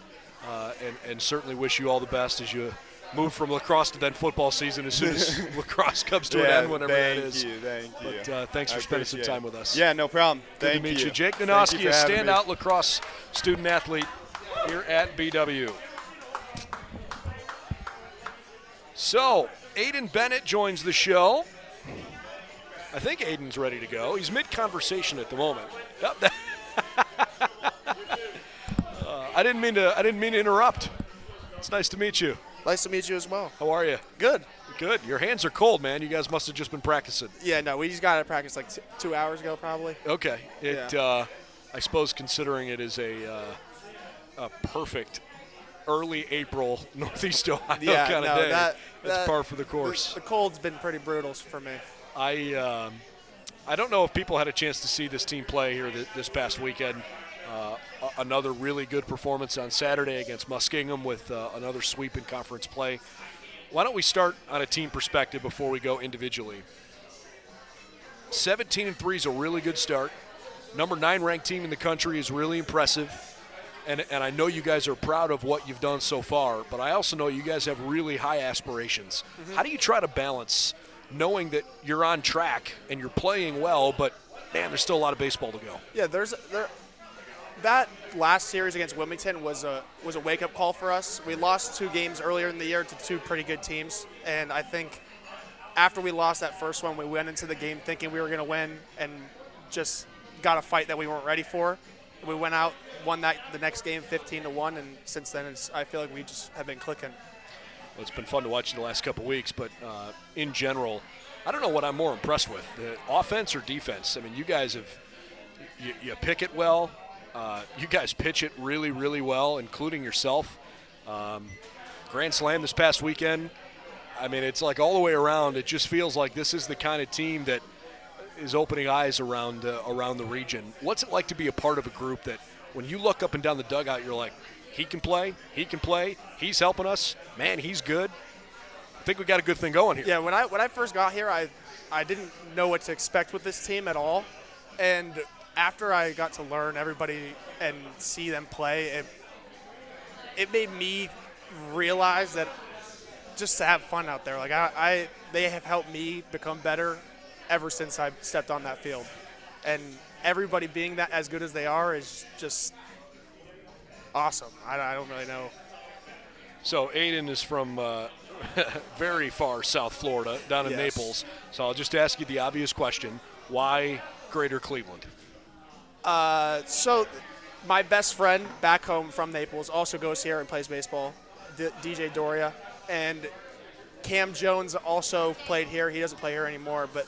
and certainly wish you all the best as you move from lacrosse to then football season as soon as lacrosse comes to an end, whenever that is. Thank you. But thanks for spending some time with us. Yeah, no problem. Good to meet you. Jake Nanosky, a standout lacrosse student athlete here at BW. So, Aidan Bennett joins the show. I think Aidan's ready to go. He's mid-conversation at the moment. Yep. I didn't mean to interrupt. It's nice to meet you. Nice to meet you as well. How are you? Good. Good. Your hands are cold, man. You guys must have just been practicing. Yeah, no, we just got to practice like 2 hours ago, probably. Okay. I suppose considering it is a perfect early April Northeast Ohio kind of day, that's par for the course. The cold's been pretty brutal for me. I don't know if people had a chance to see this team play here this past weekend. Another really good performance on Saturday against Muskingum with another sweep in conference play. Why don't we start on a team perspective before we go individually? 17-3 is a really good start. Number 9 ranked team in the country is really impressive. And I know you guys are proud of what you've done so far, but I also know you guys have really high aspirations. Mm-hmm. How do you try to balance knowing that you're on track and you're playing well, but, man, there's still a lot of baseball to go? Yeah, that last series against Wilmington was a wake-up call for us. We lost 2 games earlier in the year to 2 pretty good teams, and I think after we lost that first one, we went into the game thinking we were going to win and just got a fight that we weren't ready for. We went out, won the next game 15-1, and since then I feel like we just have been clicking. Well, it's been fun to watch the last couple of weeks, but in general, I don't know what I'm more impressed with, the offense or defense. I mean, you guys you pick it well. You guys pitch it really, really well, including yourself. Grand Slam this past weekend. I mean, it's like all the way around. It just feels like this is the kind of team that is opening eyes around the region. What's it like to be a part of a group that when you look up and down the dugout, you're like, he can play, he's helping us, man, he's good. I think we got a good thing going here. Yeah, when I first got here, I didn't know what to expect with this team at all. And after I got to learn everybody and see them play, it made me realize that just to have fun out there. Like they have helped me become better ever since I stepped on that field. And everybody being that as good as they are is just awesome. I don't really know. So Aidan is from very far South Florida, down in Yes. Naples. So I'll just ask you the obvious question. Why Greater Cleveland? So my best friend back home from Naples also goes here and plays baseball, DJ Doria. And Cam Jones also played here. He doesn't play here anymore. But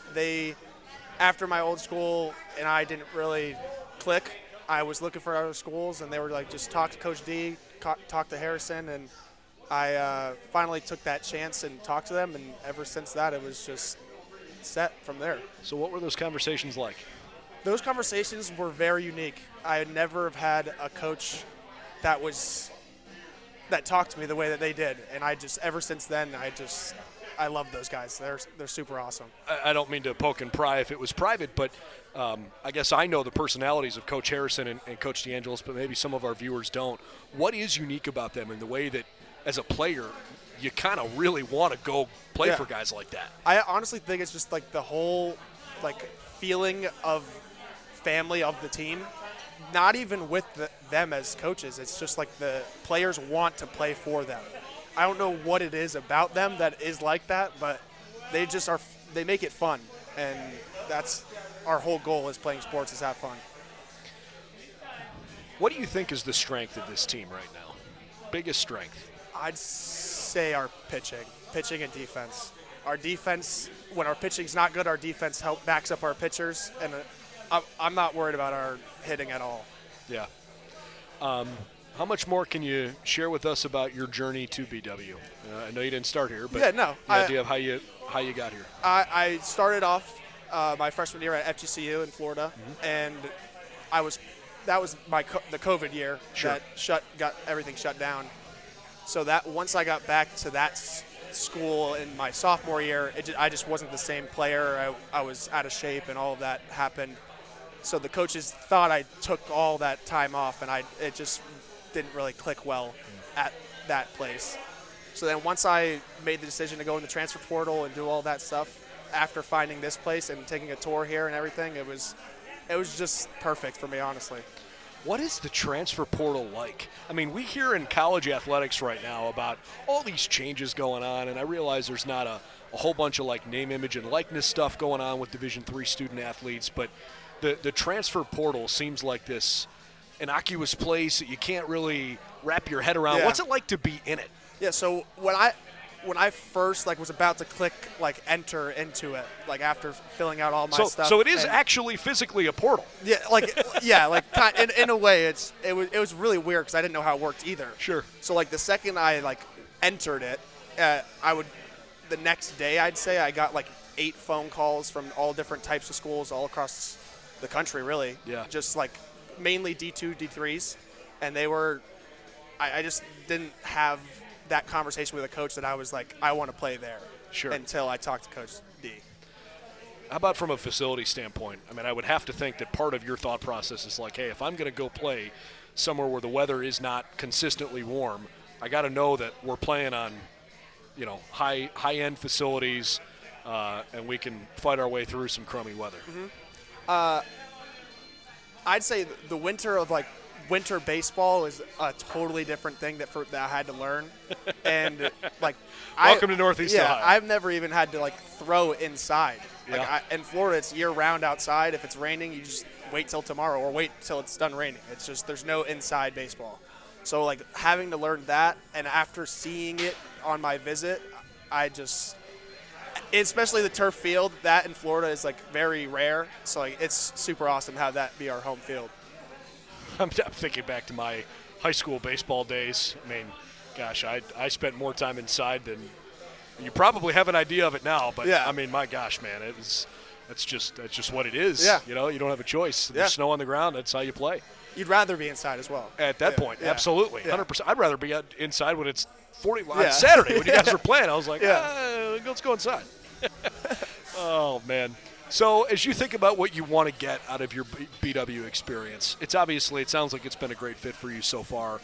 after my old school and I didn't really click, I was looking for other schools, and they were like, just talk to Coach D, talk to Harrison, and I finally took that chance and talked to them, and ever since that, it was just set from there. So what were those conversations like? Those conversations were very unique. I had never have had a coach that talked to me the way that they did, and ever since then, I love those guys. They're super awesome. I don't mean to poke and pry if it was private, but I guess I know the personalities of Coach Harrison and Coach DeAngelis, but maybe some of our viewers don't. What is unique about them in the way that, as a player, you kind of really want to go play for guys like that? I honestly think it's just like the whole feeling of family of the team. Not even with them as coaches. It's just like the players want to play for them. I don't know what it is about them that is like that, but they just are. They make it fun, and that's our whole goal is playing sports is have fun. What do you think is the strength of this team right now? Biggest strength? I'd say our pitching and defense. Our defense, when our pitching's not good, our defense backs up our pitchers, and I'm not worried about our hitting at all. Yeah. How much more can you share with us about your journey to BW? I know you didn't start here, but the idea of how you got here. I started off my freshman year at FGCU in Florida, and that was the COVID year that got everything shut down. So that once I got back to that school in my sophomore year, I just wasn't the same player. I was out of shape, and all of that happened. So the coaches thought I took all that time off, and it just didn't really click well at that place. So then once I made the decision to go in the transfer portal and do all that stuff, after finding this place and taking a tour here and everything, it was just perfect for me, honestly. What is the transfer portal like? I mean, we hear in college athletics right now about all these changes going on, and I realize there's not a whole bunch of name, image, and likeness stuff going on with Division III student athletes, but the transfer portal seems like this innocuous place that you can't really wrap your head around. Yeah. What's it like to be in it? Yeah, so when I first was about to click enter into it, after filling out all my stuff. So it is actually physically a portal. Yeah, in a way it was really weird because I didn't know how it worked either. Sure. So the second I entered it, the next day I'd say I got 8 phone calls from all different types of schools all across the country, really. Yeah. Just mainly D2, D3s, and they were. I just didn't have that conversation with a coach that I was I want to play there. Sure. Until I talked to Coach D. How about from a facility standpoint? I mean, I would have to think that part of your thought process is hey, if I'm going to go play somewhere where the weather is not consistently warm, I got to know that we're playing on, high-end facilities, and we can fight our way through some crummy weather. Mm-hmm. I'd say the winter of winter baseball is a totally different thing that I had to learn, and welcome to Northeast Ohio. I've never even had to throw inside. Yeah. In Florida, it's year round outside. If it's raining, you just wait till tomorrow or wait till it's done raining. It's just there's no inside baseball. So having to learn that, and after seeing it on my visit, especially the turf field, that in Florida is very rare. So it's super awesome to have that be our home field. I'm thinking back to my high school baseball days. I mean, gosh, I spent more time inside than you probably have an idea of it now. But yeah. I mean, my gosh, man, that's just what it is. Yeah. You don't have a choice. Yeah. There's snow on the ground. That's how you play. You'd rather be inside as well. At that point, yeah. absolutely, Yeah. 100%. I'd rather be inside when it's 40 on Saturday when you guys were playing. I was like, let's go inside. Oh man. So as you think about what you want to get out of your BW experience, it sounds like it's been a great fit for you so far.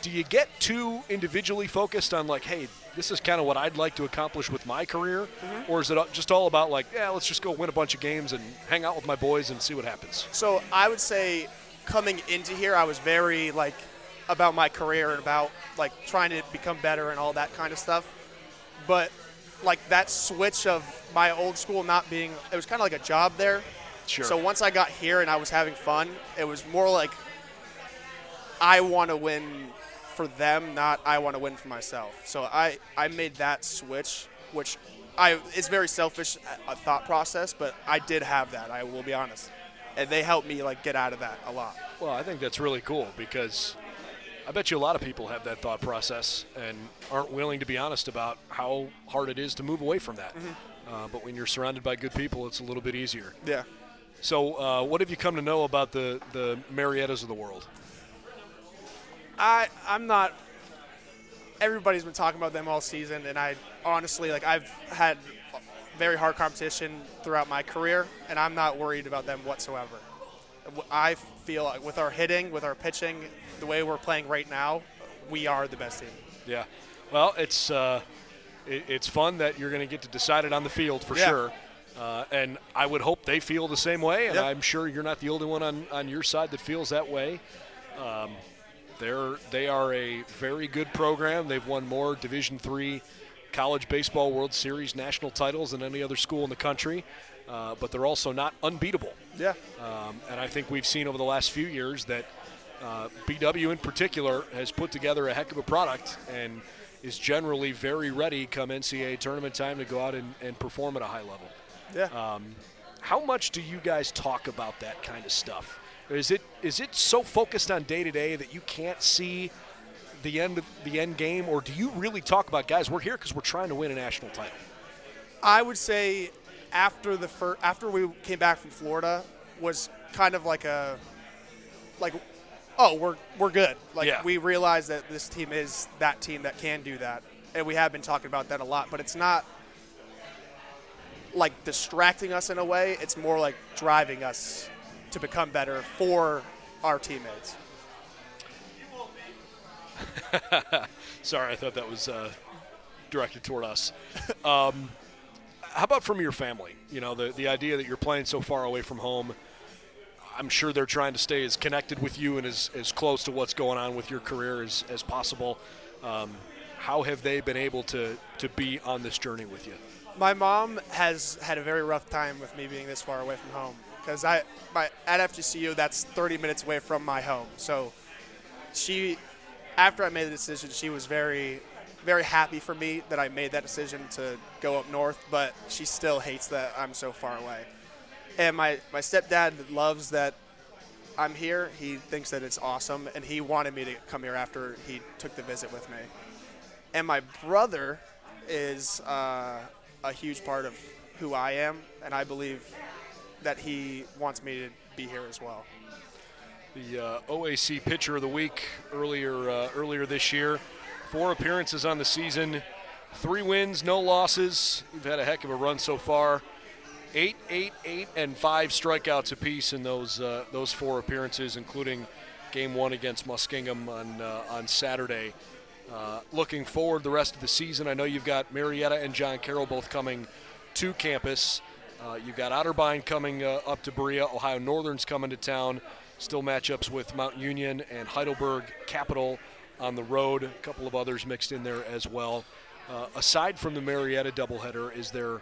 do you get too individually focused on like, hey, this is kind of what I'd like to accomplish with my career? Or is it just all about like, yeah, let's just go win a bunch of games and hang out with my boys and see what happens? So I would say coming into here, I was very like about my career and about like trying to become better and all that kind of stuff. But like that switch of my old school not being, it was kind of like a job there. Sure. So once I got here and I was having fun, it was more like I want to win for them, not I want to win for myself. So I made that switch, which it's very selfish a thought process, but I did have that, I will be honest. And they helped me like get out of that a lot. Well, I think that's really cool because I bet you a lot of people have that thought process and aren't willing to be honest about how hard it is to move away from that. But when you're surrounded by good people, it's a little bit easier. Yeah. So what have you come to know about the Mariettas of the world? I'm not. Everybody's been talking about them all season, and I honestly, like, I've had very hard competition throughout my career, and I'm not worried about them whatsoever. I feel like with our hitting, with our pitching, the way we're playing right now, we are the best team. Yeah. Well, it's fun that you're going to get to decide it on the field for Yeah. sure. And I would hope they feel the same way, and Yep. I'm sure you're not the only one on your side that feels that way. They are a very good program. They've won more Division III College Baseball World Series national titles than any other school in the country, but they're also not unbeatable. Yeah. And I think we've seen over the last few years that BW in particular has put together a heck of a product and is generally very ready come NCAA tournament time to go out and perform at a high level. Yeah. How much do you guys talk about that kind of stuff? Is it so focused on day-to-day that you can't see the end game, or do you really talk about, guys, we're here because we're trying to win a national title? I would say after we came back from Florida was kind of like oh, we're good. Like, Yeah. we realize that this team is that team that can do that, and we have been talking about that a lot. But it's not like distracting us in a way. It's more like driving us to become better for our teammates. Sorry, I thought that was directed toward us. How about from your family? You know, the idea that you're playing so far away from home, I'm sure they're trying to stay as connected with you and as close to what's going on with your career as possible. How have they been able to be on this journey with you? My mom has had a very rough time with me being this far away from home because at FGCU, that's 30 minutes away from my home. So after I made the decision, she was very, very happy for me that I made that decision to go up north, but she still hates that I'm so far away. And my stepdad loves that I'm here. He thinks that it's awesome, and he wanted me to come here after he took the visit with me. And my brother is a huge part of who I am, and I believe that he wants me to be here as well. The OAC Pitcher of the Week earlier this year. 4 appearances on the season, 3 wins, no losses. You've had a heck of a run so far. 8, and 5 strikeouts apiece in those 4 appearances, including Game 1 against Muskingum on Saturday. Looking forward the rest of the season, I know you've got Marietta and John Carroll both coming to campus. You've got Otterbein coming up to Berea. Ohio Northern's coming to town. Still matchups with Mount Union and Heidelberg Capital on the road. A couple of others mixed in there as well. Aside from the Marietta doubleheader, is there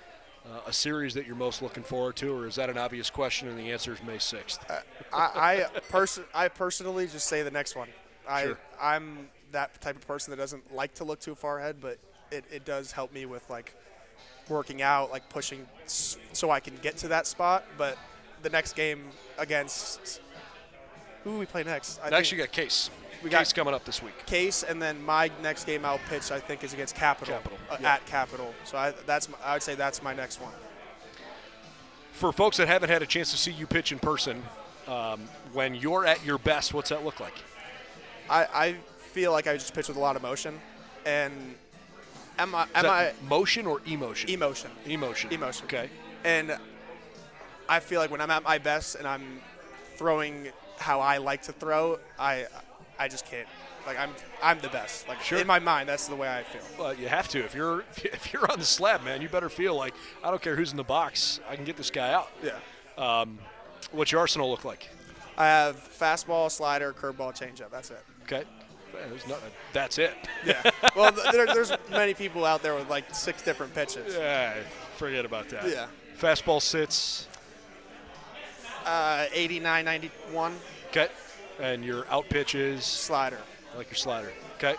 a series that you're most looking forward to, or is that an obvious question and the answer is May 6th? I personally just say the next one. Sure. I'm that type of person that doesn't like to look too far ahead, but it does help me with like working out, like pushing so I can get to that spot. But the next game against who we play next? Actually, got Case. We got Case coming up this week. Case, and then my next game I'll pitch, I think, is against Capital. Yep. At Capital. So I would say that's my next one. For folks that haven't had a chance to see you pitch in person, when you're at your best, what's that look like? I feel like I just pitch with a lot of motion, and am Is I that motion or emotion? emotion? Emotion. Emotion. Okay. And I feel like when I'm at my best and I'm throwing how I like to throw, I just can't. Like I'm the best. Like Sure. in my mind, that's the way I feel. Well, you have to. If you're on the slab, man, you better feel like, I don't care who's in the box, I can get this guy out. Yeah. What's your arsenal look like? I have fastball, slider, curveball, changeup. That's it. Okay. There's nothing. That's it. Yeah. Well, there's many people out there with like 6 different pitches. Yeah, forget about that. Yeah. Fastball sits. 89, 91. Okay. And your out pitch is? Slider. Like your slider. Okay.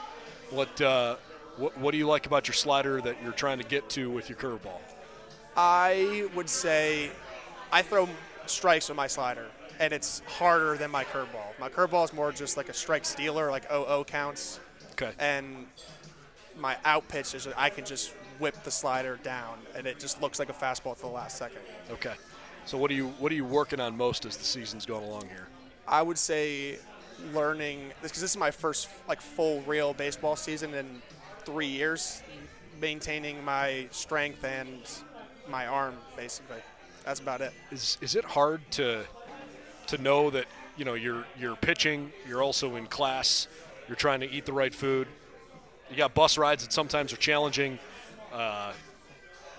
What do you like about your slider that you're trying to get to with your curveball? I would say I throw strikes with my slider, and it's harder than my curveball. My curveball is more just like a strike stealer, like 0-0 counts. Okay. And my out pitch is I can just whip the slider down, and it just looks like a fastball to the last second. Okay. So what are you working on most as the season's going along here? I would say learning, because this is my first like full real baseball season in 3 years, maintaining my strength and my arm, basically. That's about it. Is it hard to know that, you know, you're pitching, you're also in class, you're trying to eat the right food. You got bus rides that sometimes are challenging.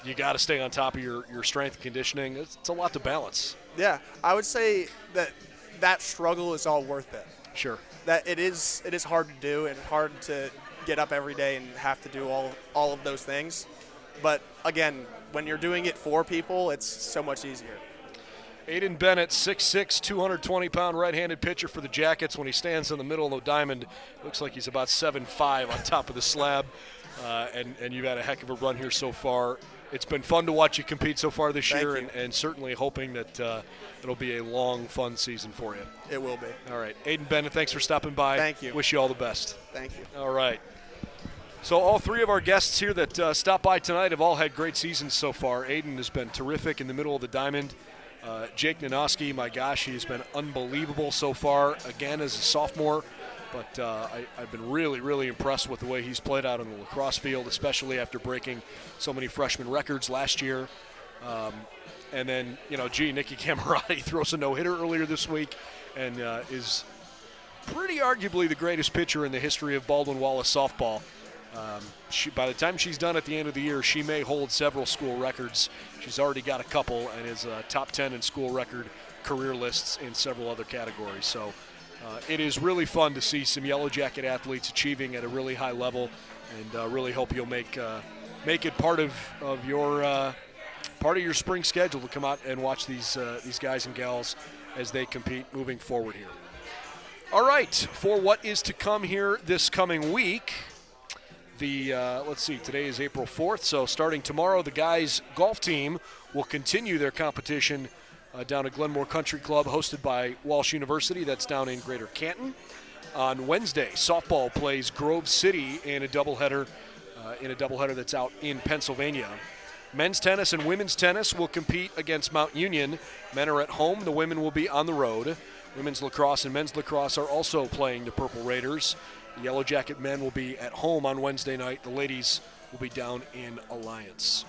You got to stay on top of your strength and conditioning. It's a lot to balance. Yeah, I would say that struggle is all worth it. Sure. That it is hard to do and hard to get up every day and have to do all of those things. But again, when you're doing it for people, it's so much easier. Aidan Bennett, 6'6", 220-pound right-handed pitcher for the Jackets. When he stands in the middle of the diamond, looks like he's about 7'5" on top of the slab. And you've had a heck of a run here so far. It's been fun to watch you compete so far this year, and certainly hoping that it'll be a long, fun season for you. It will be. All right. Aidan Bennett, thanks for stopping by. Thank you. Wish you all the best. Thank you. All right. So all 3 of our guests here that stopped by tonight have all had great seasons so far. Aidan has been terrific in the middle of the diamond. Jake Nanosky, my gosh, he's been unbelievable so far, again as a sophomore. But I've been really, really impressed with the way he's played out on the lacrosse field, especially after breaking so many freshman records last year. And then, Nikki Camarati throws a no-hitter earlier this week and is pretty arguably the greatest pitcher in the history of Baldwin Wallace softball. By the time she's done at the end of the year, she may hold several school records. She's already got a couple and is top 10 in school record career lists in several other categories. So it is really fun to see some Yellow Jacket athletes achieving at a really high level, and really hope you'll make it part of your spring schedule to come out and watch these guys and gals as they compete moving forward here. All right, for what is to come here this coming week. Let's see, today is April 4th, so starting tomorrow, the guys' golf team will continue their competition down at Glenmore Country Club, hosted by Walsh University. That's down in Greater Canton. On Wednesday, softball plays Grove City in a doubleheader that's out in Pennsylvania. Men's tennis and women's tennis will compete against Mount Union. Men are at home. The women will be on the road. Women's lacrosse and men's lacrosse are also playing the Purple Raiders. The Yellow Jacket men will be at home on Wednesday night. The ladies will be down in Alliance.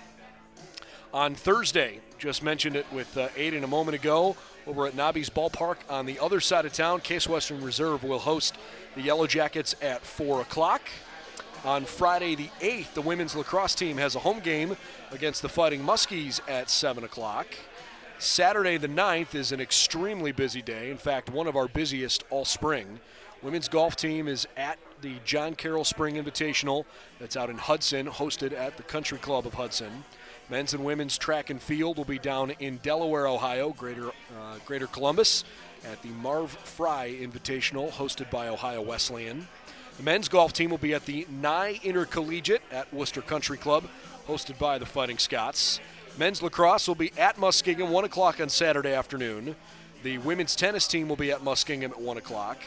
On Thursday, just mentioned it with Aidan a moment ago, over at Nobby's Ballpark on the other side of town, Case Western Reserve will host the Yellow Jackets at 4 o'clock. On Friday the 8th, the women's lacrosse team has a home game against the Fighting Muskies at 7 o'clock. Saturday the 9th is an extremely busy day, in fact, one of our busiest all spring. Women's golf team is at the John Carroll Spring Invitational that's out in Hudson, hosted at the Country Club of Hudson. Men's and women's track and field will be down in Delaware, Ohio, Greater Columbus, at the Marv Fry Invitational, hosted by Ohio Wesleyan. The men's golf team will be at the Nye Intercollegiate at Worcester Country Club, hosted by the Fighting Scots. Men's lacrosse will be at Muskingum, 1 o'clock on Saturday afternoon. The women's tennis team will be at Muskingum at 1 o'clock.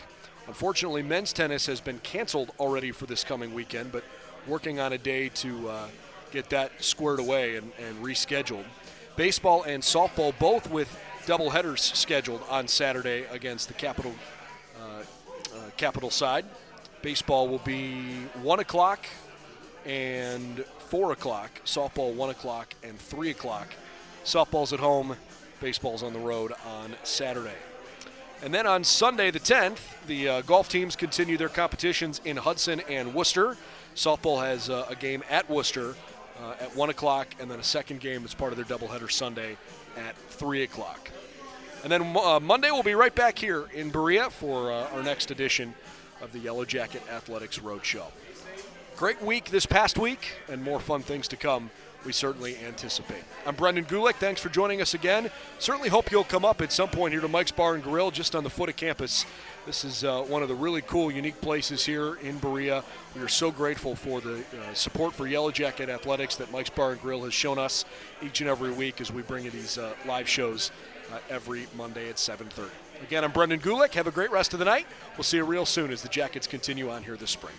Unfortunately, men's tennis has been canceled already for this coming weekend, but working on a day to get that squared away and rescheduled. Baseball and softball both with doubleheaders scheduled on Saturday against the Capital side. Baseball will be 1 o'clock and 4 o'clock. Softball 1 o'clock and 3 o'clock. Softball's at home. Baseball's on the road on Saturday. And then on Sunday the 10th, the golf teams continue their competitions in Hudson and Worcester. Softball has a game at Worcester at 1 o'clock, and then a second game that's part of their doubleheader Sunday at 3 o'clock. And then Monday we'll be right back here in Berea for our next edition of the Yellow Jacket Athletics Roadshow. Great week this past week, and more fun things to come, we certainly anticipate. I'm Brendan Gulick. Thanks for joining us again. Certainly hope you'll come up at some point here to Mike's Bar and Grill just on the foot of campus. This is one of the really cool, unique places here in Berea. We are so grateful for the support for Yellow Jacket Athletics that Mike's Bar and Grill has shown us each and every week as we bring you these live shows every Monday at 7:30. Again, I'm Brendan Gulick. Have a great rest of the night. We'll see you real soon as the Jackets continue on here this spring.